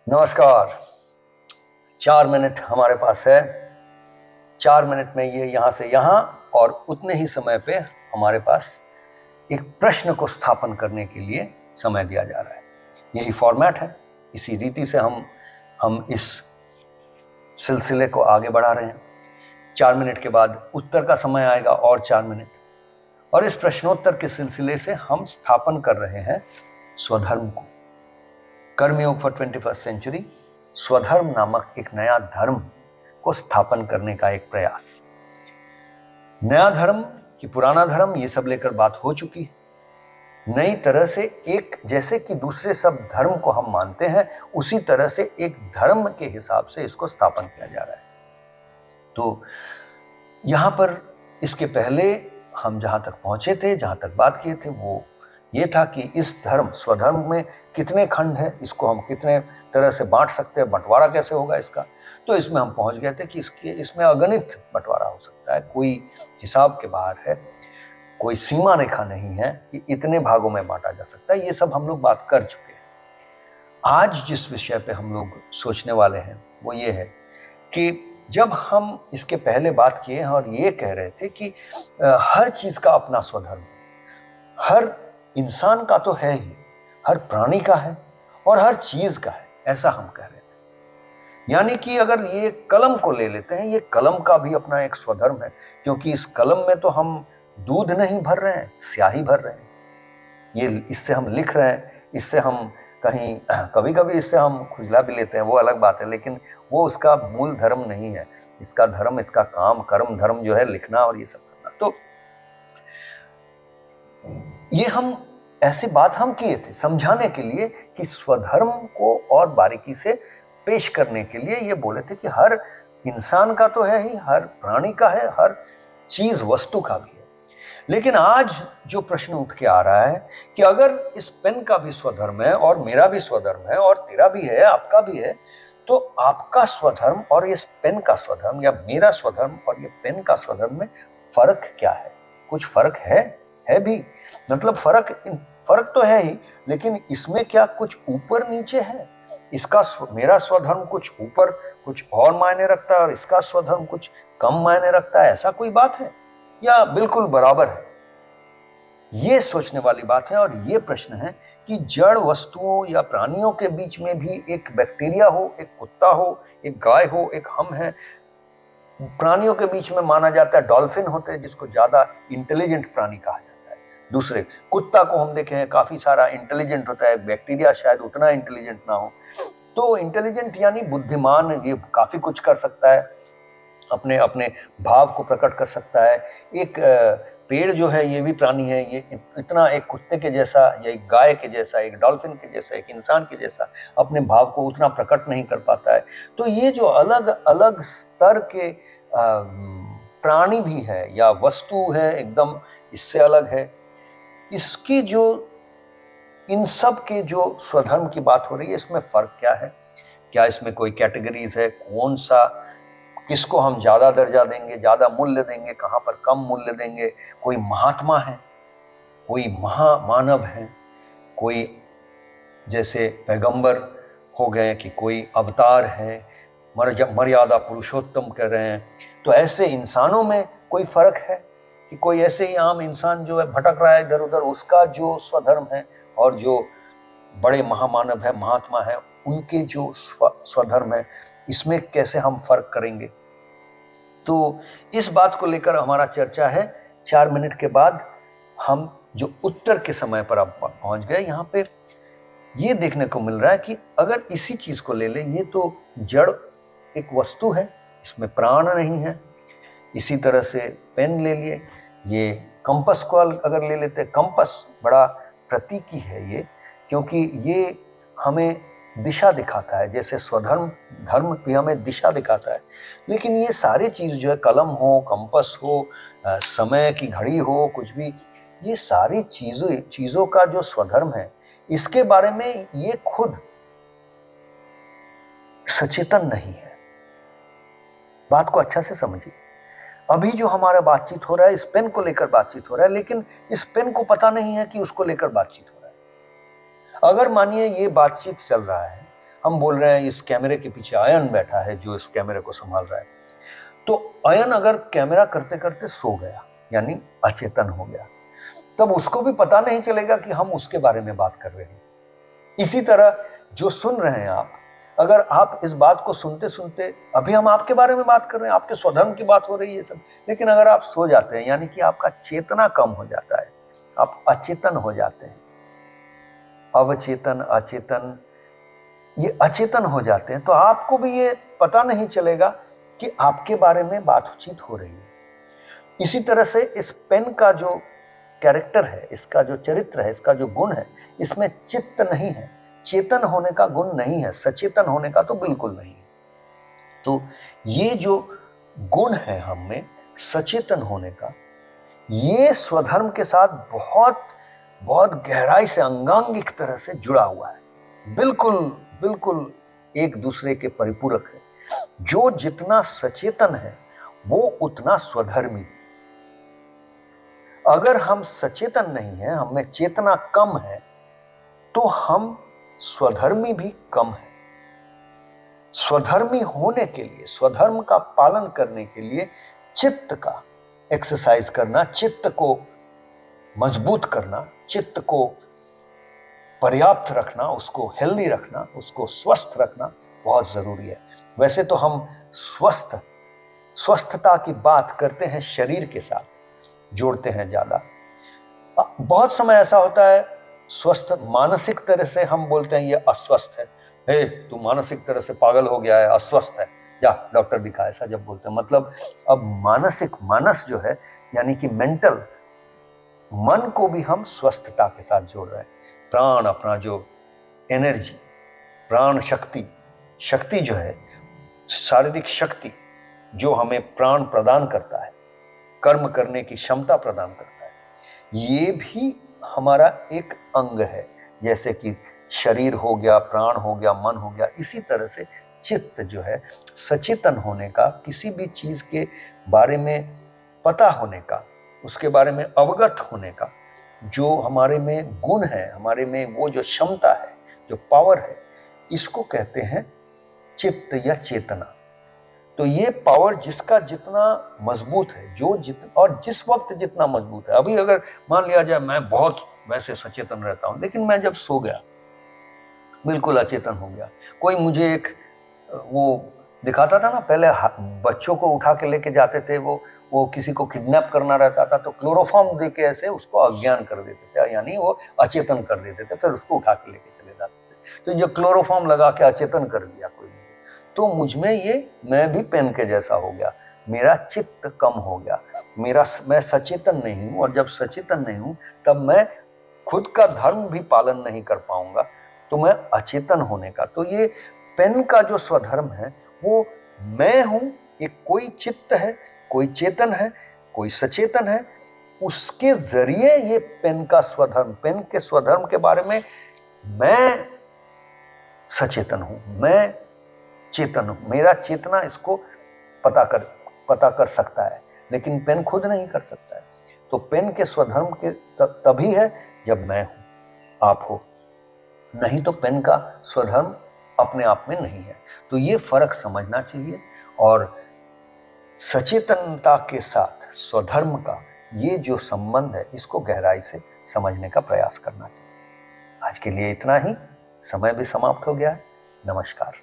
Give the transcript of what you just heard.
नमस्कार। 4 मिनट हमारे पास है। 4 मिनट में ये यहाँ से यहाँ और उतने ही समय पे हमारे पास एक प्रश्न को स्थापन करने के लिए समय दिया जा रहा है। यही फॉर्मेट है। इसी रीति से हम इस सिलसिले को आगे बढ़ा रहे हैं। 4 मिनट के बाद उत्तर का समय आएगा और 4 मिनट, और इस प्रश्नोत्तर के सिलसिले से हम स्थापन कर रहे हैं स्वधर्म को। कर्मयोग फॉर 21st सेंचुरी, स्वधर्म नामक एक नया धर्म को स्थापन करने का एक प्रयास। नया धर्म कि पुराना धर्म, ये सब लेकर बात हो चुकी है। नई तरह से एक, जैसे कि दूसरे सब धर्म को हम मानते हैं, उसी तरह से एक धर्म के हिसाब से इसको स्थापन किया जा रहा है। तो यहां पर इसके पहले हम जहां तक पहुंचे थे, जहां तक बात किए थे, वो ये था कि इस धर्म, स्वधर्म में कितने खंड हैं, इसको हम कितने तरह से बांट सकते हैं, बंटवारा कैसे होगा इसका। तो इसमें हम पहुंच गए थे कि इसमें अगणित बंटवारा हो सकता है, कोई हिसाब के बाहर है, कोई सीमा रेखा नहीं है कि इतने भागों में बांटा जा सकता है। ये सब हम लोग बात कर चुके हैं। आज जिस विषय पे हम लोग सोचने वाले हैं वो ये है कि जब हम इसके पहले बात किए हैं और ये कह रहे थे कि हर चीज का अपना स्वधर्म, हर इंसान का तो है ही, हर प्राणी का है और हर चीज का है, ऐसा हम कह रहे थे। यानी कि अगर ये कलम को ले लेते हैं, ये कलम का भी अपना एक स्वधर्म है, क्योंकि इस कलम में तो हम दूध नहीं भर रहे हैं, स्याही भर रहे हैं। ये इससे हम लिख रहे हैं, इससे हम कहीं कभी कभी इससे हम खुजला भी लेते हैं, वो अलग बात है, लेकिन वो उसका मूल धर्म नहीं है। इसका धर्म, इसका काम, कर्म धर्म जो है लिखना और ये सब करना। तो ये हम ऐसी बात हम किए थे समझाने के लिए कि स्वधर्म को और बारीकी से पेश करने के लिए ये बोले थे कि हर इंसान का तो है ही, हर प्राणी का है, हर चीज वस्तु का भी है। लेकिन आज जो प्रश्न उठ के आ रहा है कि अगर इस पेन का भी स्वधर्म है और मेरा भी स्वधर्म है और तेरा भी है, आपका भी है, तो आपका स्वधर्म और इस पेन का स्वधर्म, या मेरा स्वधर्म और ये पेन का स्वधर्म में फर्क क्या है? कुछ फर्क है भी। मतलब फर्क तो है ही, लेकिन इसमें क्या कुछ ऊपर नीचे है? इसका मेरा स्वधर्म कुछ ऊपर कुछ और मायने रखता है और इसका स्वधर्म कुछ कम मायने रखता है, ऐसा कोई बात है, या बिल्कुल बराबर है? ये सोचने वाली बात है। और ये प्रश्न है कि जड़ वस्तुओं या प्राणियों के बीच में भी एक बैक्टीरिया हो, एक कुत्ता हो, एक गाय हो, एक हम है। प्राणियों के बीच में माना जाता है डॉल्फिन होते हैं, जिसको ज्यादा इंटेलिजेंट प्राणी कहा जाता है। दूसरे कुत्ता को हम देखे हैं, काफी सारा इंटेलिजेंट होता है, बैक्टीरिया शायद उतना इंटेलिजेंट ना हो। तो इंटेलिजेंट यानी बुद्धिमान, ये काफी कुछ कर सकता है, अपने अपने भाव को प्रकट कर सकता है। एक पेड़ जो है ये भी प्राणी है, ये इतना एक कुत्ते के जैसा या एक गाय के जैसा, एक डॉल्फिन के जैसा, एक इंसान के जैसा अपने भाव को उतना प्रकट नहीं कर पाता है। तो ये जो अलग अलग स्तर के प्राणी भी है या वस्तु है, एकदम इससे अलग है, इसकी जो, इन सब के जो स्वधर्म की बात हो रही है, इसमें फर्क क्या है? क्या इसमें कोई कैटेगरीज है? कौन सा, किसको हम ज्यादा दर्जा देंगे, ज्यादा मूल्य देंगे, कहां पर कम मूल्य देंगे? कोई महात्मा है, कोई महामानव है, कोई जैसे पैगंबर हो गए, कि कोई अवतार है, मर्यादा पुरुषोत्तम कह रहे हैं। तो ऐसे इंसानों में कोई फर्क है कि कोई ऐसे ही आम इंसान जो है भटक रहा है इधर उधर, उसका जो स्वधर्म है, और जो बड़े महामानव है, महात्मा है, उनके जो स्वधर्म है, इसमें कैसे हम फर्क करेंगे? तो इस बात को लेकर हमारा चर्चा है। 4 मिनट के बाद हम जो उत्तर के समय पर अब पहुंच गए, यहाँ पे ये देखने को मिल रहा है कि अगर इसी चीज को ले लें, ये तो जड़ एक वस्तु है, इसमें प्राण नहीं है। इसी तरह से पेन ले लिए, ये कंपस को अगर ले लेते, कंपस बड़ा प्रतीकी है ये, क्योंकि ये हमें दिशा दिखाता है, जैसे स्वधर्म धर्म भी हमें दिशा दिखाता है। लेकिन ये सारी चीज जो है, कलम हो, कंपस हो, समय की घड़ी हो, कुछ भी, ये सारी चीजों का जो स्वधर्म है, इसके बारे में ये खुद सचेतन नहीं है। बात को अच्छा से समझिए। अभी जो हमारा बातचीत हो रहा है, इस पेन को लेकर बातचीत हो रहा है, लेकिन इस पेन को पता नहीं है कि उसको लेकर बातचीत हो रहा है। अगर मानिए ये बातचीत चल रहा है हम बोल रहे हैं इस कैमरे के पीछे आयन बैठा है जो इस कैमरे को संभाल रहा है, तो आयन अगर कैमरा करते करते सो गया यानी अचेतन हो गया, तब उसको भी पता नहीं चलेगा कि हम उसके बारे में बात कर रहे हैं। इसी तरह जो सुन रहे हैं आप, अगर आप इस बात को सुनते सुनते, अभी हम आपके बारे में बात कर रहे हैं, आपके स्वधर्म की बात हो रही है सब, लेकिन अगर आप सो जाते हैं यानी कि आपका चेतना कम हो जाता है, आप अचेतन हो जाते हैं, अवचेतन अचेतन, ये अचेतन हो जाते हैं, तो आपको भी ये पता नहीं चलेगा कि आपके बारे में बातचीत हो रही है। इसी तरह से इस पेन का जो कैरेक्टर है, इसका जो चरित्र है, इसका जो गुण है, इसमें चित्त नहीं है, चेतन होने का गुण नहीं है, सचेतन होने का तो बिल्कुल नहीं है। तो ये जो गुण है हम में सचेतन होने का, ये स्वधर्म के साथ बहुत बहुत गहराई से अंगांगिक तरह से जुड़ा हुआ है, बिल्कुल बिल्कुल एक दूसरे के परिपूरक है। जो जितना सचेतन है वो उतना स्वधर्मी। अगर हम सचेतन नहीं है, हमें चेतना कम है, तो हम स्वधर्मी भी कम है। स्वधर्मी होने के लिए, स्वधर्म का पालन करने के लिए चित्त का एक्सरसाइज करना, चित्त को मजबूत करना, चित्त को पर्याप्त रखना, उसको हेल्दी रखना, उसको स्वस्थ रखना बहुत जरूरी है। वैसे तो हम स्वस्थता की बात करते हैं, शरीर के साथ जोड़ते हैं ज्यादा। बहुत समय ऐसा होता है स्वस्थ मानसिक तरह से हम बोलते हैं ये अस्वस्थ है, हे तू मानसिक तरह से पागल हो गया है, अस्वस्थ है, जा डॉक्टर दिखा, ऐसा जब बोलते हैं, मतलब अब मानसिक, मानस जो है यानी कि मेंटल, मन को भी हम स्वस्थता के साथ जोड़ रहे हैं। प्राण, अपना जो एनर्जी, प्राण शक्ति, शक्ति जो है शारीरिक शक्ति जो हमें प्राण प्रदान करता है, कर्म करने की क्षमता प्रदान करता है, ये भी हमारा एक अंग है। जैसे कि शरीर हो गया, प्राण हो गया, मन हो गया, इसी तरह से चित्त जो है सचेतन होने का, किसी भी चीज के बारे में पता होने का, उसके बारे में अवगत होने का जो हमारे में गुण है, हमारे में वो जो क्षमता है, जो पावर है, इसको कहते हैं चित्त या चेतना। तो ये पावर जिसका जितना मजबूत है, जो और जिस वक्त जितना मजबूत है, अभी अगर मान लिया जाए मैं बहुत वैसे सचेतन रहता हूं, लेकिन मैं जब सो गया बिल्कुल अचेतन हो गया, कोई मुझे एक वो दिखाता था ना, पहले बच्चों को उठा के लेके जाते थे, वो किसी को किडनैप करना रहता था तो क्लोरोफॉर्म दे के ऐसे उसको अज्ञान कर देते थे, यानी वो अचेतन कर देते थे, फिर उसको उठा के लेके चले जाते थे। तो ये क्लोरोफॉर्म लगा के अचेतन कर दिया कोई, तो मुझमें ये, मैं भी पेन के जैसा हो गया, मेरा चित्त कम हो गया, मैं सचेतन नहीं हूं, और जब सचेतन नहीं हूं तब मैं खुद का धर्म भी पालन नहीं कर पाऊंगा, तो मैं अचेतन होने का, तो ये पेन का जो स्वधर्म है वो मैं हूं, एक कोई चित्त है, कोई चेतन है, कोई सचेतन है, उसके जरिए ये पेन का स्वधर्म, पेन के स्वधर्म के बारे में मैं सचेतन हूं, मैं चेतन हूं, मेरा चेतना इसको पता कर सकता है, लेकिन पेन खुद नहीं कर सकता है। तो पेन के स्वधर्म के तभी है जब मैं हूं, आप हो, नहीं तो पेन का स्वधर्म अपने आप में नहीं है। तो ये फर्क समझना चाहिए, और सचेतनता के साथ स्वधर्म का ये जो संबंध है, इसको गहराई से समझने का प्रयास करना चाहिए। आज के लिए इतना ही, समय भी समाप्त हो गया है। नमस्कार।